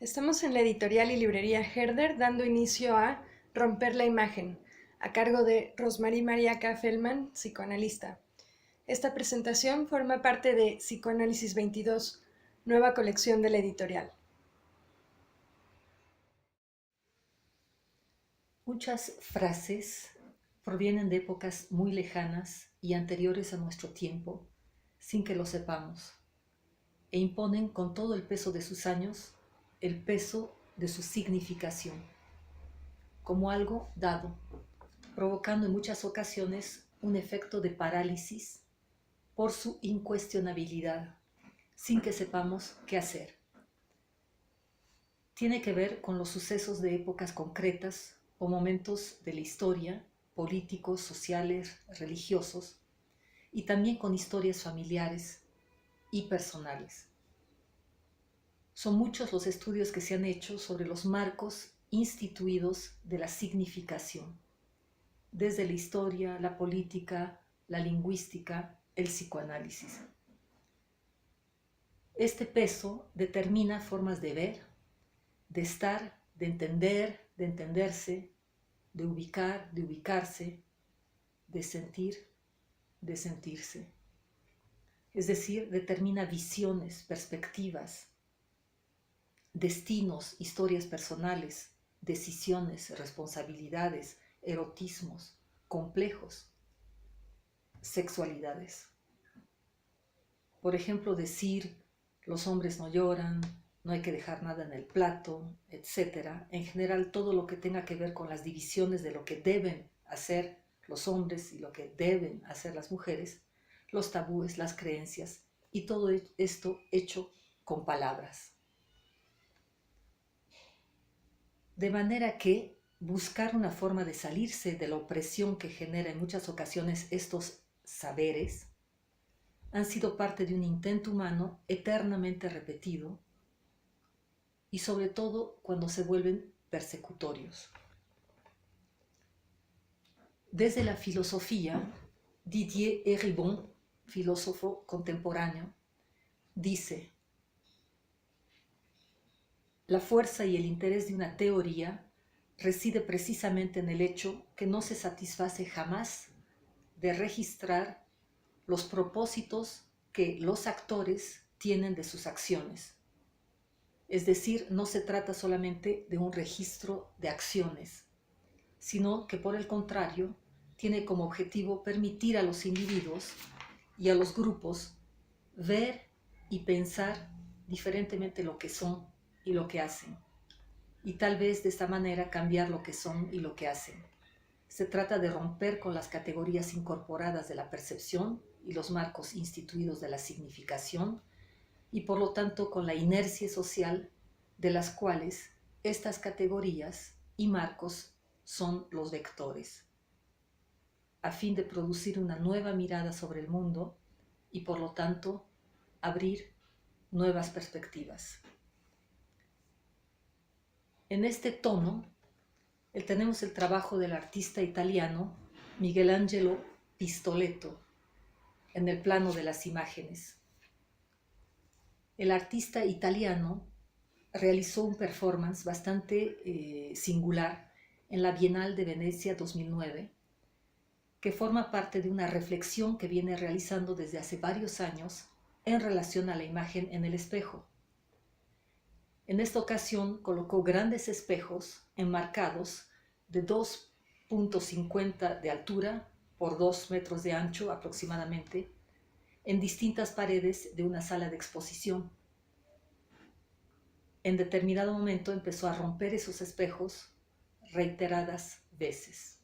Estamos en la editorial y librería Herder dando inicio a Romper la imagen, a cargo de Rosmarie Mariaca Feldman, psicoanalista. Esta presentación forma parte de Psicoanálisis 22, nueva colección de la editorial. Muchas frases provienen de épocas muy lejanas y anteriores a nuestro tiempo, sin que lo sepamos, e imponen con todo el peso de sus años el peso de su significación, como algo dado, provocando en muchas ocasiones un efecto de parálisis por su incuestionabilidad, sin que sepamos qué hacer. Tiene que ver con los sucesos de épocas concretas o momentos de la historia, políticos, sociales, religiosos, y también con historias familiares y personales. Son muchos los estudios que se han hecho sobre los marcos instituidos de la significación, desde la historia, la política, la lingüística, el psicoanálisis. Este peso determina formas de ver, de estar, de entender, de entenderse, de ubicar, de ubicarse, de sentir, de sentirse. Es decir, determina visiones, perspectivas, destinos, historias personales, decisiones, responsabilidades, erotismos, complejos, sexualidades. Por ejemplo, decir los hombres no lloran, no hay que dejar nada en el plato, etc. En general, todo lo que tenga que ver con las divisiones de lo que deben hacer los hombres y lo que deben hacer las mujeres, los tabúes, las creencias, y todo esto hecho con palabras. De manera que buscar una forma de salirse de la opresión que genera en muchas ocasiones estos saberes han sido parte de un intento humano eternamente repetido y sobre todo cuando se vuelven persecutorios. Desde la filosofía, Didier Eribon, filósofo contemporáneo, dice: la fuerza y el interés de una teoría reside precisamente en el hecho que no se satisface jamás de registrar los propósitos que los actores tienen de sus acciones. Es decir, no se trata solamente de un registro de acciones, sino que por el contrario tiene como objetivo permitir a los individuos y a los grupos ver y pensar diferentemente lo que son y lo que hacen, y tal vez de esta manera cambiar lo que son y lo que hacen. Se trata de romper con las categorías incorporadas de la percepción y los marcos instituidos de la significación, y por lo tanto con la inercia social de las cuales estas categorías y marcos son los vectores, a fin de producir una nueva mirada sobre el mundo y por lo tanto abrir nuevas perspectivas. En este tono tenemos el trabajo del artista italiano Michelangelo Pistoletto en el plano de las imágenes. El artista italiano realizó un performance bastante singular en la Bienal de Venecia 2009, que forma parte de una reflexión que viene realizando desde hace varios años en relación a la imagen en el espejo. En esta ocasión colocó grandes espejos enmarcados de 2,50 de altura por 2 metros de ancho aproximadamente, en distintas paredes de una sala de exposición. En determinado momento empezó a romper esos espejos reiteradas veces.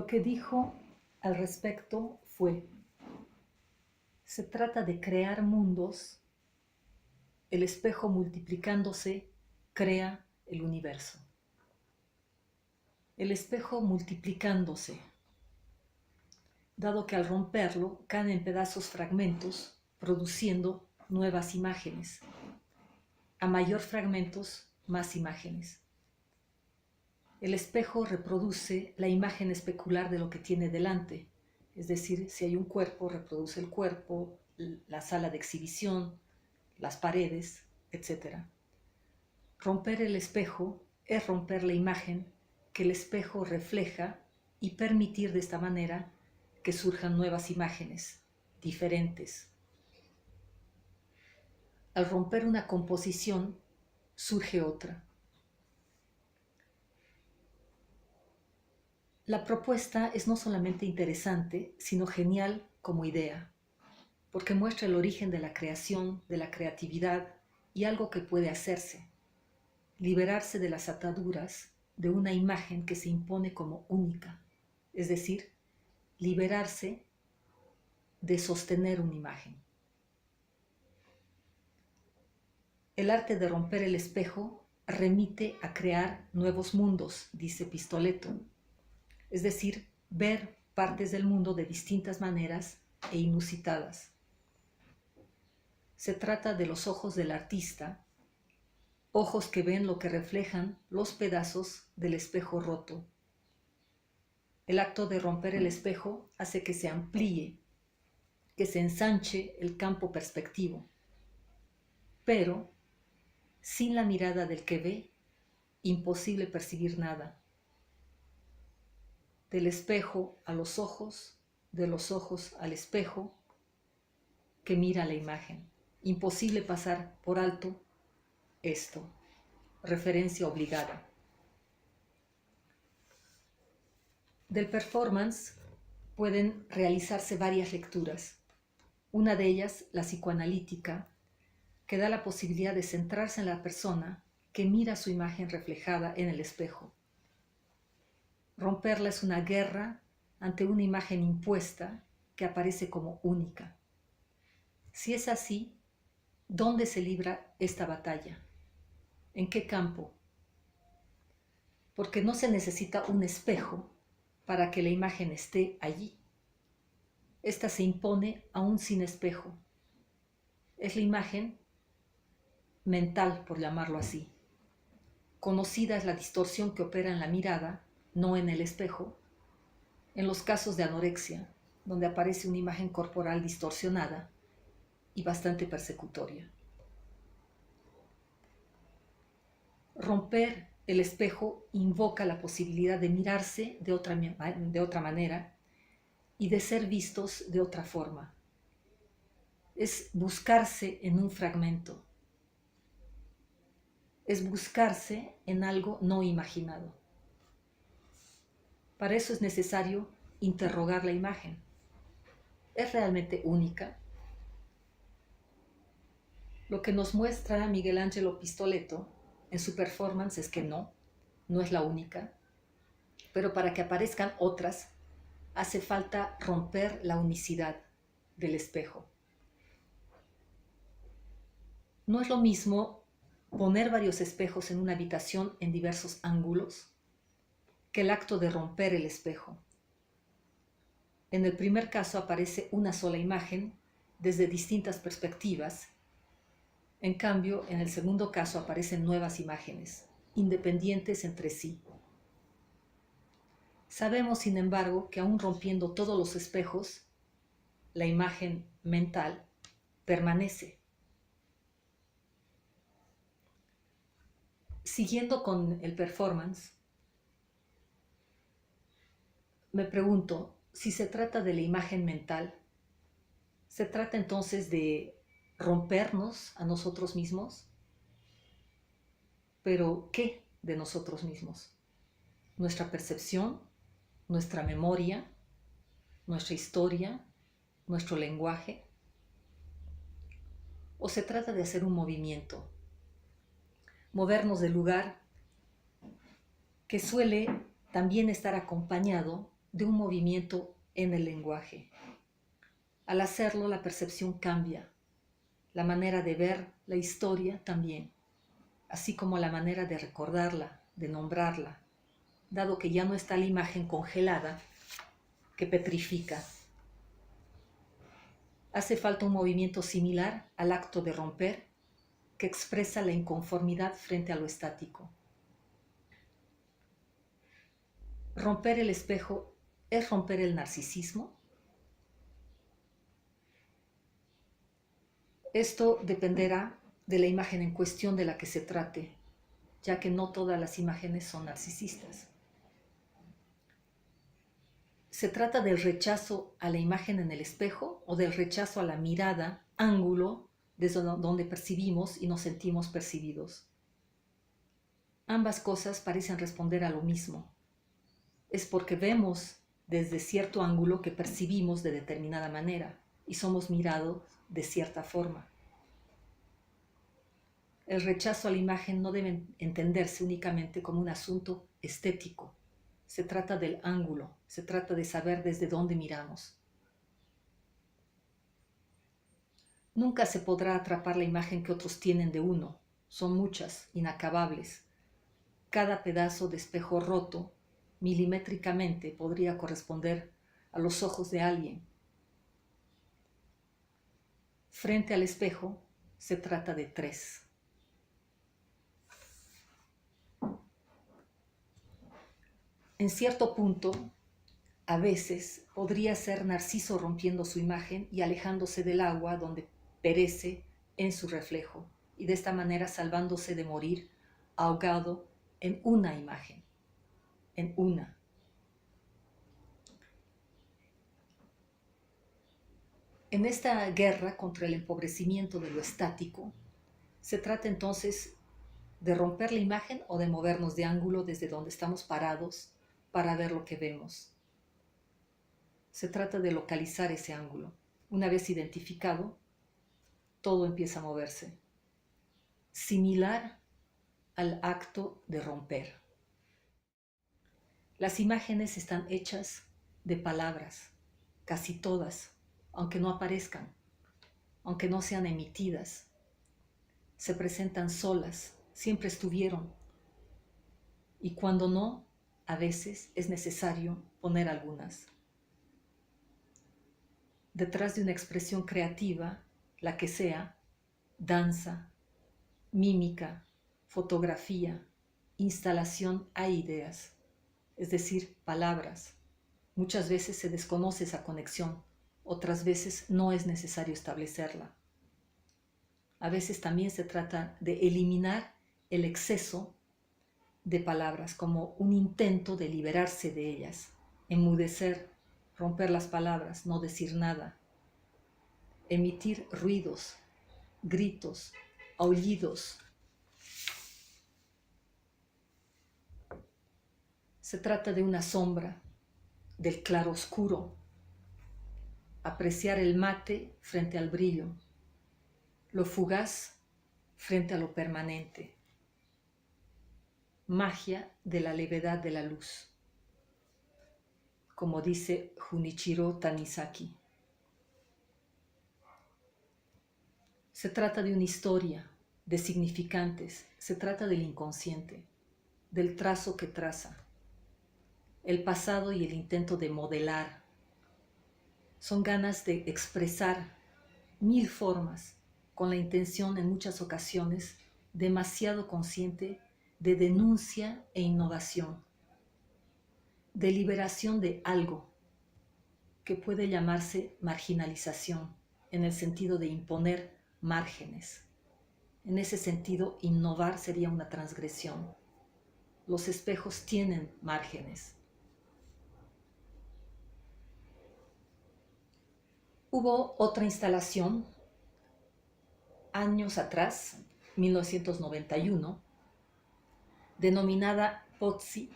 que dijo al respecto fue: se trata de crear mundos, el espejo multiplicándose crea el universo. El espejo multiplicándose, dado que al romperlo caen en pedazos fragmentos, produciendo nuevas imágenes. A mayor fragmentos, más imágenes. El espejo reproduce la imagen especular de lo que tiene delante, es decir, si hay un cuerpo, reproduce el cuerpo, la sala de exhibición, las paredes, etc. Romper el espejo es romper la imagen que el espejo refleja y permitir de esta manera que surjan nuevas imágenes, diferentes. Al romper una composición, surge otra. La propuesta es no solamente interesante, sino genial como idea, porque muestra el origen de la creación, de la creatividad y algo que puede hacerse: liberarse de las ataduras de una imagen que se impone como única, es decir, liberarse de sostener una imagen. El arte de romper el espejo remite a crear nuevos mundos, dice Pistoletto, es decir, ver partes del mundo de distintas maneras e inusitadas. Se trata de los ojos del artista, ojos que ven lo que reflejan los pedazos del espejo roto. El acto de romper el espejo hace que se amplíe, que se ensanche el campo perspectivo, pero sin la mirada del que ve, imposible percibir nada. Del espejo a los ojos, de los ojos al espejo que mira la imagen. Imposible pasar por alto esto. Referencia obligada. Del performance pueden realizarse varias lecturas. Una de ellas, la psicoanalítica, que da la posibilidad de centrarse en la persona que mira su imagen reflejada en el espejo. Romperla es una guerra ante una imagen impuesta que aparece como única. Si es así, ¿dónde se libra esta batalla? ¿En qué campo? Porque no se necesita un espejo para que la imagen esté allí. Esta se impone aún sin espejo. Es la imagen mental, por llamarlo así. Conocida es la distorsión que opera en la mirada, no en el espejo, en los casos de anorexia, donde aparece una imagen corporal distorsionada y bastante persecutoria. Romper el espejo invoca la posibilidad de mirarse de otra manera y de ser vistos de otra forma. Es buscarse en un fragmento. Es buscarse en algo no imaginado. Para eso es necesario interrogar la imagen. ¿Es realmente única? Lo que nos muestra Miguel Ángelo Pistoletto en su performance es que no es la única, pero para que aparezcan otras hace falta romper la unicidad del espejo. No es lo mismo poner varios espejos en una habitación en diversos ángulos que el acto de romper el espejo. En el primer caso aparece una sola imagen desde distintas perspectivas. En cambio, en el segundo caso aparecen nuevas imágenes, independientes entre sí. Sabemos, sin embargo, que aún rompiendo todos los espejos, la imagen mental permanece. Siguiendo con el performance, me pregunto, si se trata de la imagen mental, ¿se trata entonces de rompernos a nosotros mismos? ¿Pero qué de nosotros mismos? ¿Nuestra percepción? ¿Nuestra memoria? ¿Nuestra historia? ¿Nuestro lenguaje? ¿O se trata de hacer un movimiento? Movernos del lugar que suele también estar acompañado de un movimiento en el lenguaje. Al hacerlo, la percepción cambia, la manera de ver la historia también, así como la manera de recordarla, de nombrarla, dado que ya no está la imagen congelada que petrifica. Hace falta un movimiento similar al acto de romper, que expresa la inconformidad frente a lo estático. ¿Romper el espejo es romper el narcisismo? Esto dependerá de la imagen en cuestión de la que se trate, ya que no todas las imágenes son narcisistas. ¿Se trata del rechazo a la imagen en el espejo o del rechazo a la mirada, ángulo, desde donde percibimos y nos sentimos percibidos? Ambas cosas parecen responder a lo mismo. Es porque vemos desde cierto ángulo que percibimos de determinada manera y somos mirados de cierta forma. El rechazo a la imagen no debe entenderse únicamente como un asunto estético. Se trata del ángulo, se trata de saber desde dónde miramos. Nunca se podrá atrapar la imagen que otros tienen de uno. Son muchas, inacabables. Cada pedazo de espejo roto, milimétricamente, podría corresponder a los ojos de alguien. Frente al espejo, se trata de tres. En cierto punto, a veces podría ser Narciso rompiendo su imagen y alejándose del agua donde perece en su reflejo, y de esta manera salvándose de morir ahogado en una imagen, en una. En esta guerra contra el empobrecimiento de lo estático, se trata entonces de romper la imagen o de movernos de ángulo desde donde estamos parados para ver lo que vemos. Se trata de localizar ese ángulo. Una vez identificado, todo empieza a moverse. Similar al acto de romper. Las imágenes están hechas de palabras, casi todas, aunque no aparezcan, aunque no sean emitidas. Se presentan solas, siempre estuvieron. Y cuando no, a veces es necesario poner algunas. Detrás de una expresión creativa, la que sea, danza, mímica, fotografía, instalación, hay ideas, es decir, palabras. Muchas veces se desconoce esa conexión, otras veces no es necesario establecerla. A veces también se trata de eliminar el exceso de palabras como un intento de liberarse de ellas, enmudecer, romper las palabras, no decir nada, emitir ruidos, gritos, aullidos. Se trata de una sombra, del claroscuro, apreciar el mate frente al brillo, lo fugaz frente a lo permanente. Magia de la levedad de la luz, como dice Junichiro Tanizaki. Se trata de una historia, de significantes, se trata del inconsciente, del trazo que traza, el pasado y el intento de modelar. Son ganas de expresar mil formas, con la intención en muchas ocasiones demasiado consciente de denuncia e innovación, de liberación de algo que puede llamarse marginalización, en el sentido de imponer márgenes. En ese sentido, innovar sería una transgresión. Los espejos tienen márgenes. Hubo otra instalación años atrás, 1991, denominada Pozzi,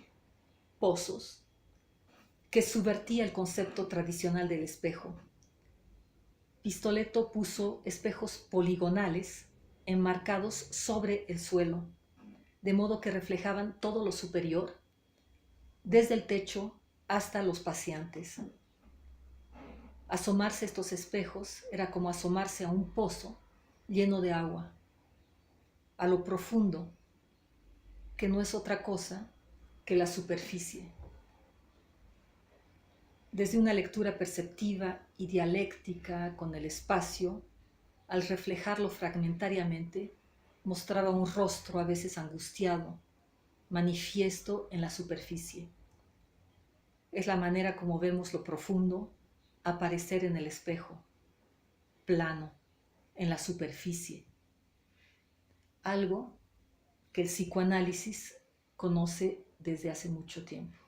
pozos, que subvertía el concepto tradicional del espejo. Pistoletto puso espejos poligonales enmarcados sobre el suelo, de modo que reflejaban todo lo superior, desde el techo hasta los paseantes. Asomarse a estos espejos era como asomarse a un pozo lleno de agua, a lo profundo, que no es otra cosa que la superficie. Desde una lectura perceptiva y dialéctica con el espacio, al reflejarlo fragmentariamente, mostraba un rostro a veces angustiado, manifiesto en la superficie. Es la manera como vemos lo profundo aparecer en el espejo, plano, en la superficie. Algo que el psicoanálisis conoce desde hace mucho tiempo.